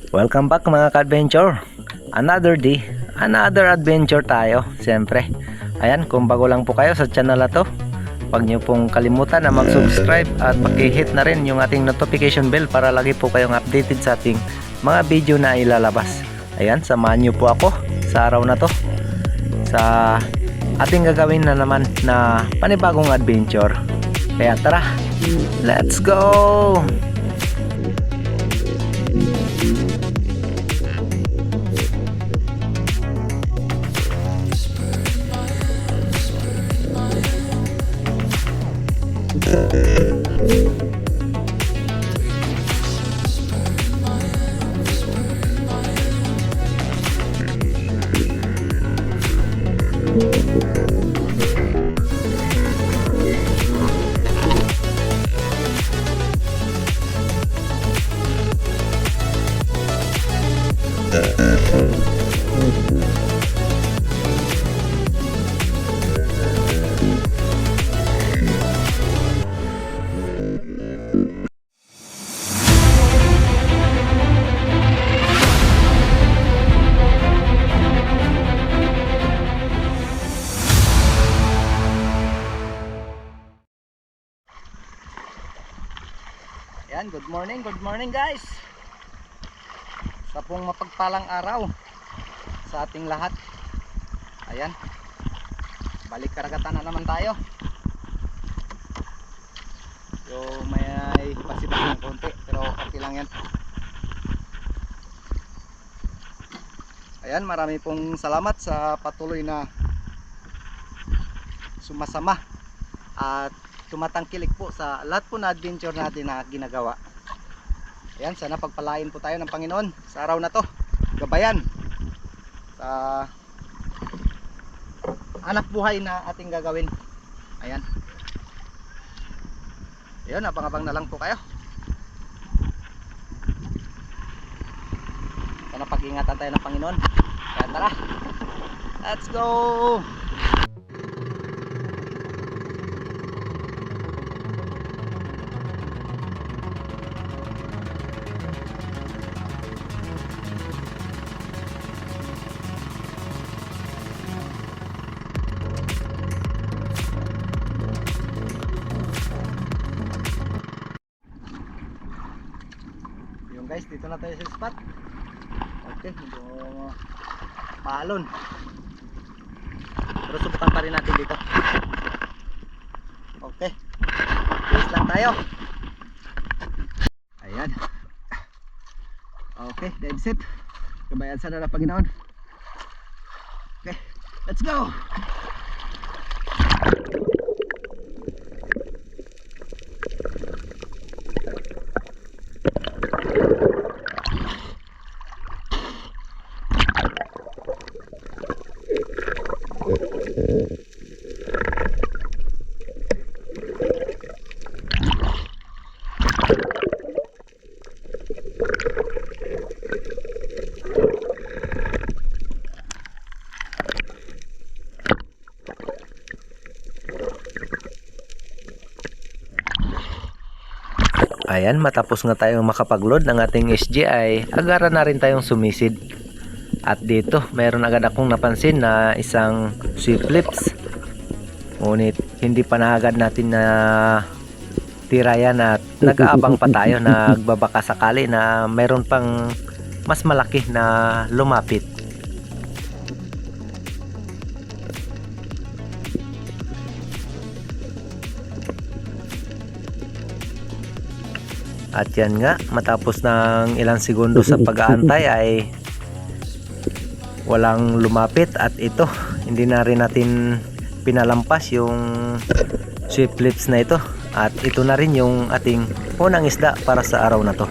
Welcome back mga ka-adventure. Another day, another adventure tayo, siyempre. Ayan, kung bago lang po kayo sa channel na to, huwag nyo pong kalimutan na mag-subscribe at paki-hit na rin yung ating notification bell para lagi po kayong updated sa ating mga video na ilalabas. Ayan, samahan nyo po ako sa araw na to sa ating gagawin na naman na panibagong adventure. Kaya tara, let's go! Ayan, good morning guys. Sa pong mapagpalang araw sa ating lahat. Ayan, balik karagatan na naman tayo. So may pasibak ng konti pero okay lang yan. Ayan, marami pong salamat sa patuloy na sumasama at tumatangkilik po sa lahat po na adventure natin na ginagawa. Ayan, sana pagpalain po tayo ng Panginoon sa araw na to. Gabayan sa anak buhay na ating gagawin. Ayan. Ayan, abang-abang na lang po kayo. Sana pag-ingatan tayo ng Panginoon. Kaya tara, let's go! Guys, dito na tayo sa spot. Okay, medyo paalon, pero subukan pa rin natin dito. Okay, please lang tayo. Ayan. Okay, dead set. Kabayan sana na Panginoon. Okay, let's go. Ayan, matapos nga tayong makapag-load ng ating SGI, agaran na rin tayong sumisid. At dito, mayroon agad akong napansin na isang sweep lips. Ngunit hindi pa na agad natin na tirayan at nag-aabang pa tayo, nagbabaka sakali na mayroon pang mas malaki na lumapit. At yan nga, matapos ng ilang segundo sa pag-aantay ay walang lumapit. At ito, hindi na rin natin pinalampas yung sweep lips na ito. At ito na rin yung ating unang isda para sa araw na to.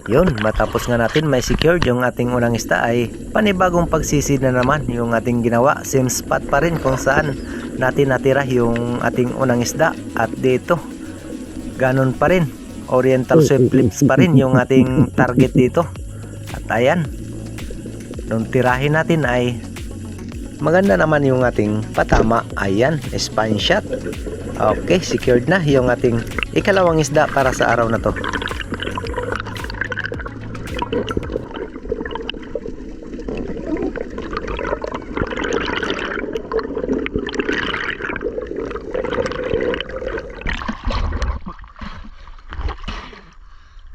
Yun, matapos nga natin may secured yung ating unang isda ay panibagong pagsisid na naman yung ating ginawa. Same spot pa rin kung saan natin natira yung ating unang isda. At dito, ganun pa rin. Oriental sweep lips pa rin yung ating target dito. At ayan, nung tirahin natin ay maganda naman yung ating patama. Ayan, spine shot. Okay, secured na yung ating ikalawang isda para sa araw na to.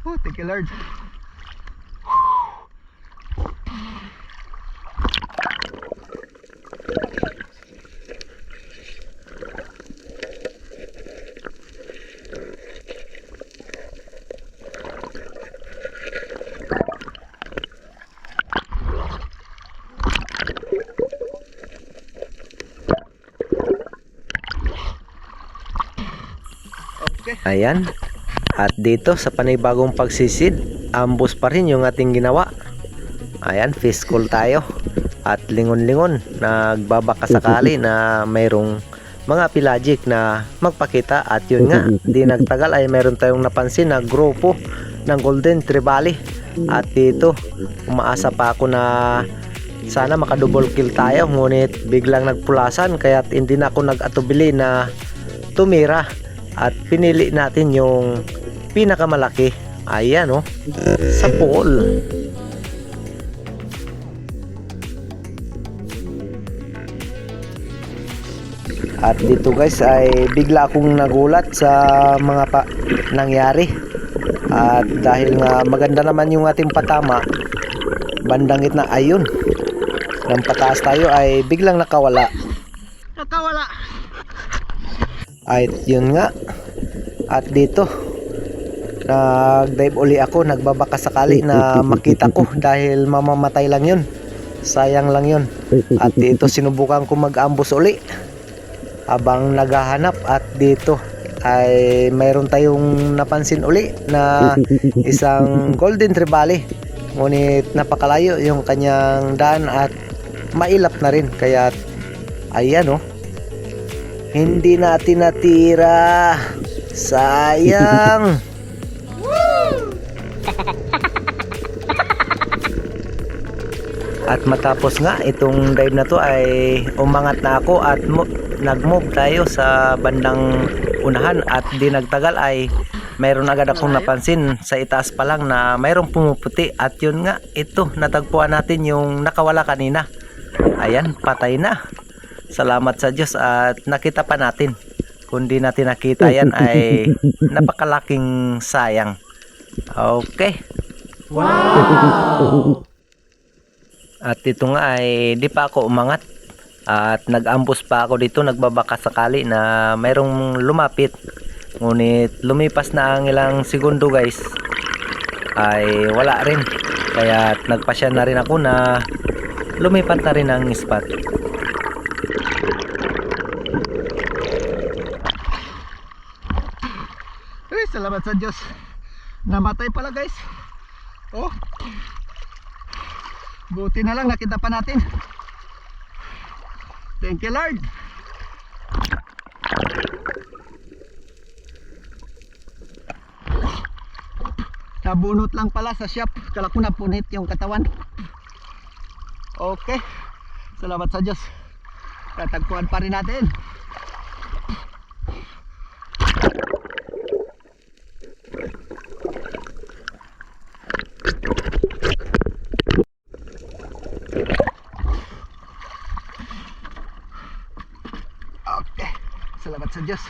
Oh, thank you Lord. Okay. Ayan. At dito sa panibagong pagsisid, ambos pa rin yung ating ginawa. Ayan, fish call tayo. At lingon-lingon, nagbabaka sakali na mayroong mga pelagic na magpakita. At yun nga, di nagtagal ay mayroon tayong napansin na grupo ng golden trevally. At dito, umaasa pa ako na sana makadouble kill tayo. Ngunit biglang nagpulasan, kaya hindi na ako nag-atubili na tumira. At pinili natin yung pinakamalaki. Ayan oh, sa pool. At dito guys ay bigla akong nagulat sa mga nangyari. At dahil nga maganda naman yung ating patama, bandang gitna ayun, nang pataas tayo ay biglang nakawala. Ay yun nga. At dito nag-dive uli ako, nagbabaka sakali na makita ko dahil mamamatay lang yun, sayang lang yun. At dito sinubukan ko mag-ambus uli habang naghahanap. At dito ay mayroon tayong napansin uli na isang golden trevally, ngunit napakalayo yung kanyang daan at mailap na rin, kaya ayan oh, hindi natin natira, sayang. At matapos nga itong dive na to ay umangat na ako at nag-move tayo sa bandang unahan. At di nagtagal ay mayroon agad akong napansin sa itaas pa lang na mayroong pumuputi. At yun nga, ito natagpuan natin yung nakawala kanina. Ayan, patay na. Salamat sa Diyos at nakita pa natin. Kung di natin nakita yan ay napakalaking sayang. Okay. Wow! At ito nga ay di pa ako umangat. At nag-ambus pa ako dito, nagbabaka sakali na mayroong lumapit. Ngunit lumipas na ang ilang segundo guys, ay wala rin. Kaya nagpasya na rin ako na lumipat na rin ang spot. Ay, salamat sa Diyos. Namatay pala guys. Oh. Buti na lang nakita pa natin. Thank you Lord. Nabunot lang pala sa shop. Kala ko napunit yung katawan. Okay. Salamat sa Diyos. Tatagpuan pa rin natin. Okay. Salamat sa Diyos.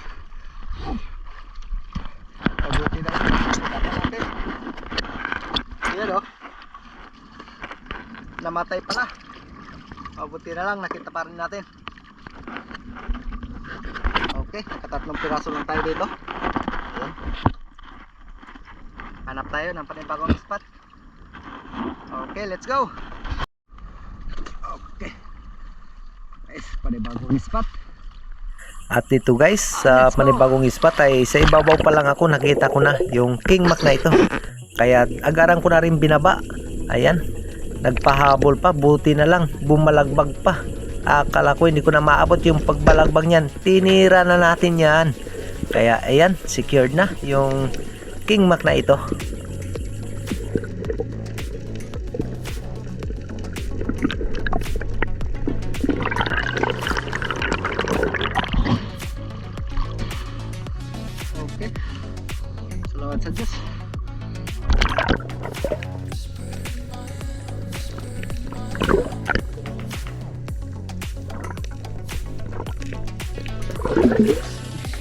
Mabuti na lang. Natin. Ayan o. Namatay pala. Mabuti na lang. Nakita pa rin natin. Okay. Nakatatlong piraso lang tayo dito. Ayan. Hanap tayo ng panibagong spot. Okay. Let's go. Okay. Nice. Panibagong spot. At ito guys, sa panibagong spot ay sa ibabaw pa lang ako nakita ko na yung king mac na ito. Kaya agaran ko na rin binaba. Ayan, nagpahabol pa, buti na lang bumalagbag pa. Akala ko hindi ko na maabot yung pagbalagbag niyan. Tinira na natin yan. Kaya ayan, secured na yung King Mac na ito. Okay. Salamat sa Diyos.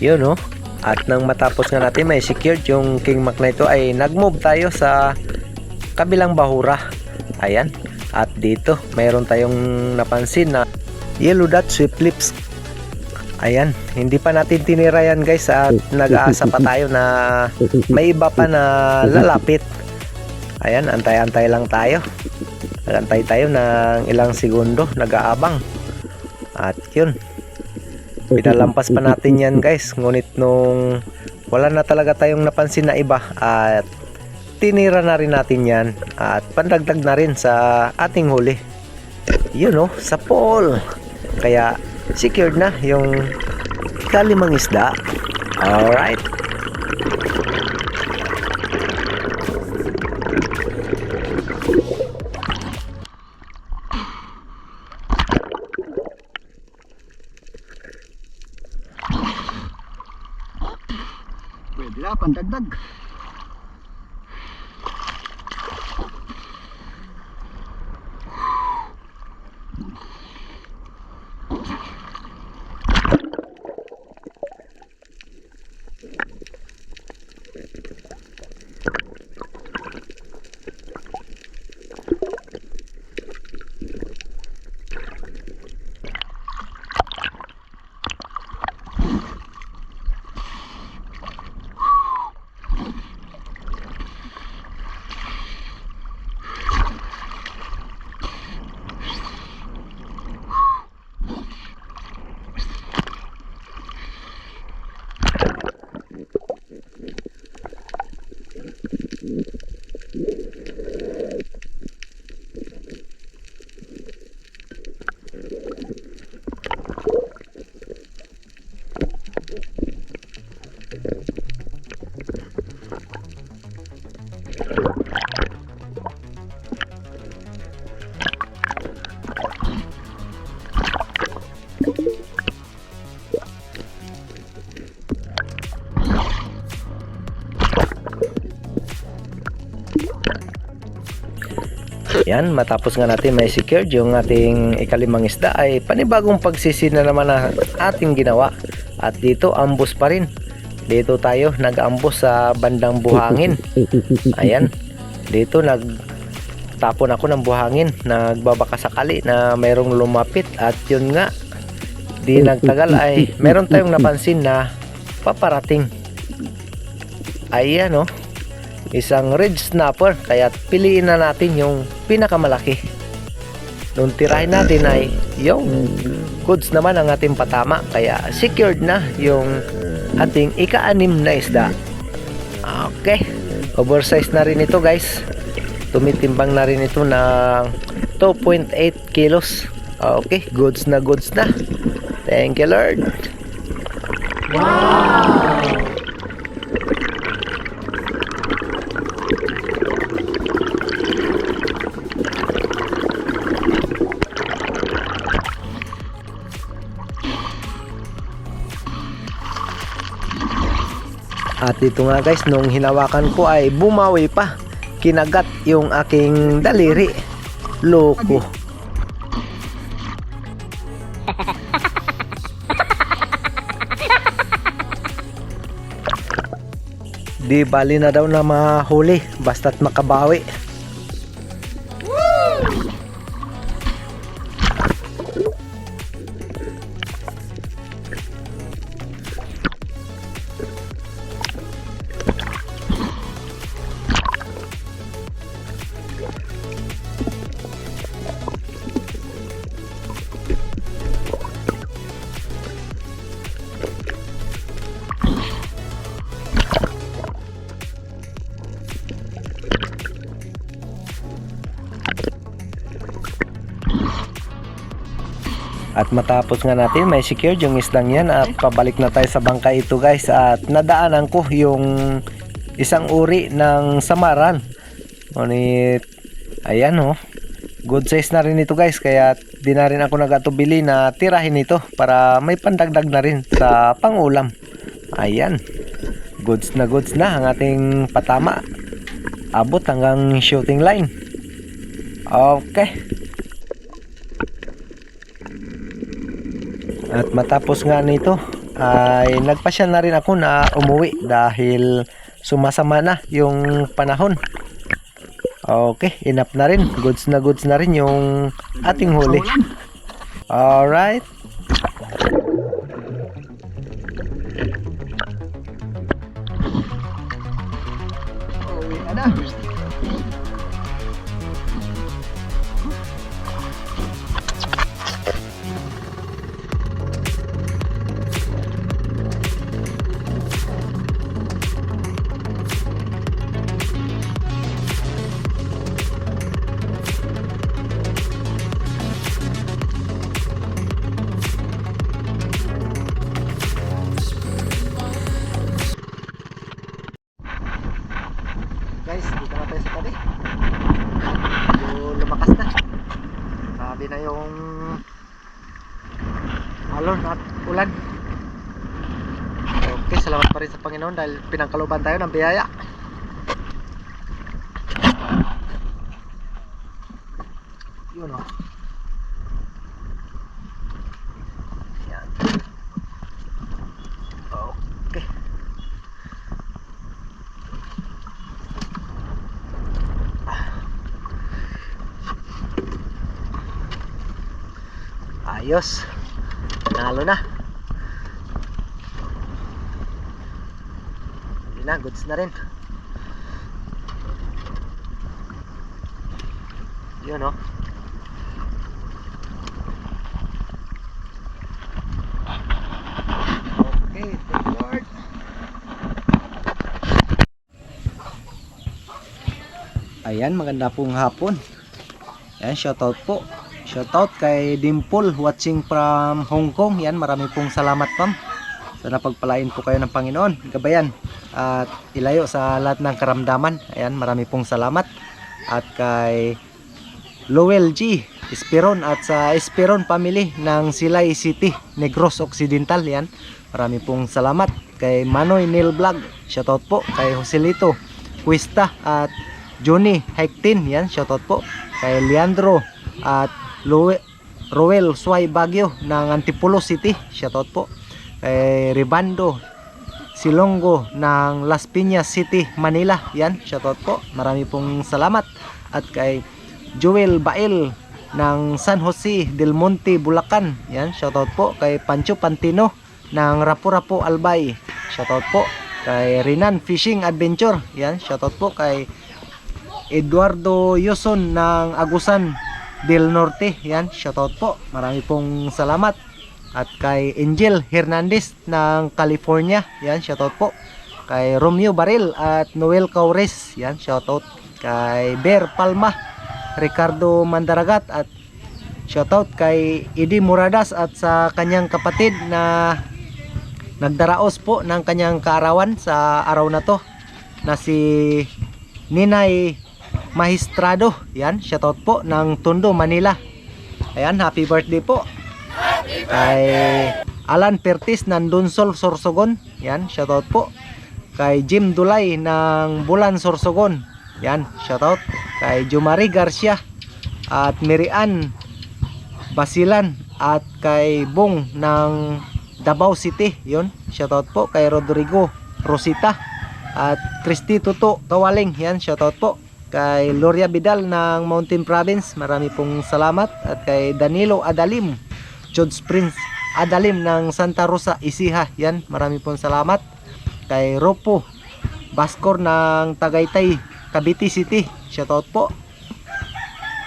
Yun no. At nang matapos nga natin may secured yung King Mac na ito, ay nag-move tayo sa kabilang bahura. Ayan. At dito mayroon tayong napansin na yellow dot sweet lips. Ayan, hindi pa natin tinira yan guys, at nag-aasa pa tayo na may iba pa na lalapit. Ayan, antay-antay lang tayo. Nagantay tayo ng ilang segundo, nag-aabang. At yun, pinalampas pa natin yan guys. Ngunit nung wala na talaga tayong napansin na iba, at tinira na rin natin yan at pandagdag na rin sa ating huli. Yun oh, sa pool. Kaya secured na yung ikalimang isda. Alright. Pwede na, pandagdag. Yan, matapos nga natin may secured yung ating ikalimang isda, ay panibagong pagsisi na naman na ating ginawa. At dito ambos pa rin. Dito tayo nag-ambos sa bandang buhangin. Ayan, dito nagtapon ako ng buhangin, nagbabaka sakali na mayroong lumapit. At yun nga, di nagtagal ay meron tayong napansin na paparating. Ayan oh, isang red snapper. Kaya piliin na natin yung pinakamalaki. Nung tirahin natin ay yung goods naman ang ating patama. Kaya secured na yung ating ika-anim na isda. Okay, oversize na rin ito guys. Tumitimbang na rin ito ng 2.8 kilos. Okay, goods na goods na. Thank you Lord. Wow! At dito nga guys, nung hinawakan ko ay bumawi pa. Kinagat yung aking daliri. Loko. Di bali na daw na mahuli, basta't makabawi. At matapos nga natin may secured yung isdang yan at pabalik na tayo sa bangka ito guys. At nadaanan ko yung isang uri ng samaran. Ngunit ayan oh, good size na rin ito guys, kaya di na rin ako nagatubili na tirahin ito para may pandagdag na rin sa pangulam. Ayan, goods na ang ating patama, abot hanggang shooting line. Okay, at matapos nga nito ay nagpasya na rin ako na umuwi dahil sumasama na yung panahon. Okay, enough na rin. Goods na rin yung ating huli. Alright. Uwi na. Guys, dito na tayo sa tabi. Medyo lumakas na. Sabi na yung alon at ulan. Okay, salamat pa rin sa Panginoon dahil pinangkaluban tayo ng biyaya. Yun o. Yan. Okay. Ayos, nalo na. Hindi na, goods na rin. Yun o. Okay, thank you Lord. Ayan, maganda pong hapon. Ayan, shoutout po. Shoutout kay Dimple watching from Hong Kong. Yan, marami pong salamat ma'am. Sana pagpalain po kayo ng Panginoon, gabayan at ilayo sa lahat ng karamdaman. Ayan, marami pong salamat. At kay Lowell G Esperon at sa Esperon family ng Silay City, Negros Occidental. Yan, marami pong salamat. Kay Manoy Neil Vlog, shoutout po. Kay Joselito Cuesta at Johnny Hektin, yan, shoutout po. Kay Leandro at Roel Suay Baguio ng Antipolo City, shoutout po. Kay Ribando Silongo ng Las Piñas City, Manila, yan, shoutout po. Marami pong salamat. At kay Joel Bael ng San Jose del Monte, Bulacan, yan, shoutout po. Kay Pancho Pantino ng Rapu-Rapu Albay, shoutout po. Kay Renan Fishing Adventure, yan, shoutout po. Kay Eduardo Yoson ng Agusan del Norte, yan, shoutout po. Marami pong salamat. At kay Angel Hernandez ng California, yan, shoutout po. Kay Romeo Baril at Noel Caures, yan, shoutout. Kay Ber Palma, Ricardo Mandaragat at shoutout kay Eddie Muradas at sa kanyang kapatid na nagdaraos po ng kanyang kaarawan sa araw na to, na si Ninay Magistrado, yan, shoutout po ng Tondo, Manila. Ayan, happy birthday po. Kay Alan Pertis ng Dunsol, Sorsogon, yan, shoutout po. Kay Jim Dulay ng Bulan, Sorsogon, yan, shoutout. Kay Jumari Garcia at Mirian Basilan at kay Bong ng Davao City, yun, shoutout po. Kay Rodrigo Rosita at Christy Tuto Kawaling, yan, shoutout po. Kay Gloria Vidal ng Mountain Province, marami pong salamat. At kay Danilo Adalim, George Prince Adalim ng Santa Rosa, Isiha, yan, marami pong salamat. Kay Ropo Baskor ng Tagaytay, Cavite City, shoutout po.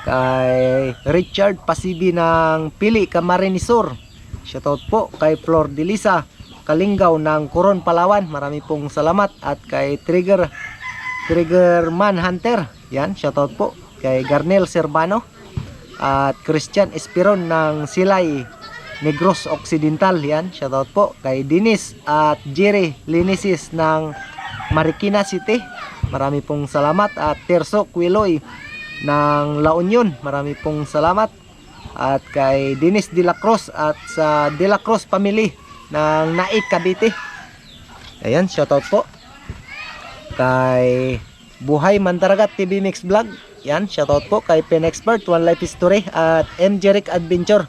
Kay Richard Pasibi ng Pili, Camarines Sur, shoutout po. Kay Flor de Lisa Kalingaw ng Coron, Palawan, marami pong salamat. At kay Trigger Manhunter, yan, shoutout po. Kay Garnel Servano at Christian Esperon ng Silay Negros Occidental. Yan, shoutout po kay Dennis at Jerry Linisis ng Marikina City. Marami pong salamat. At Terso Quiloy ng La Union. Marami pong salamat. At kay Dennis De La Cruz at sa De La Cruz family ng Naik Cavite. Ayan, shoutout po kay Buhay Mandaragat TV Mix Vlog. Yan, shoutout po kay Pen Expert, One Life History at M. Jeric Adventure.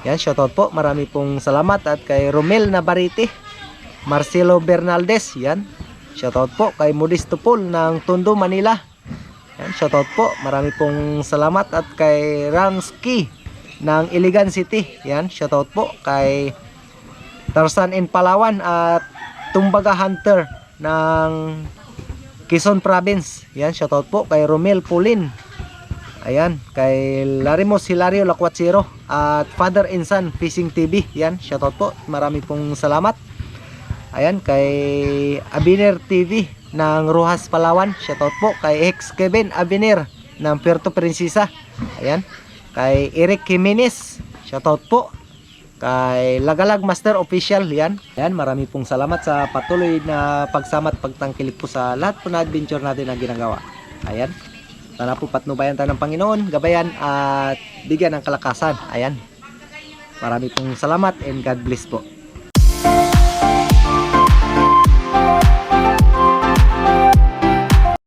Yan, shoutout po. Marami pong salamat. At kay Romel Navarrete, Marcelo Bernaldez. Yan, shoutout po kay Modesto Paul ng Tondo, Manila. Yan, shoutout po. Marami pong salamat. At kay Ramski ng Iligan City. Yan, shoutout po kay Tarzan in Palawan at Tumbaga Hunter ng Quezon Province. Yan, shoutout po kay Romel Pulin. Ayan, kay Larimos Hilario Lacuatsero at Father and Son Fishing TV. Yan, shoutout po. Marami pong salamat. Ayan, kay Abiner TV ng Rojas Palawan. Shoutout po kay Hex Kevin Abiner ng Puerto Princesa. Ayan, kay Eric Jimenez. Shoutout po kay Lagalag Master Official. Yan. Yan, marami pong salamat sa patuloy na pagsama at pagtangkilik po sa lahat po na adventure natin na ginagawa. Ayan. Sana po patnubayan tayo ng Panginoon, gabayan at bigyan ng kalakasan. Ayan. Marami pong salamat and God bless po.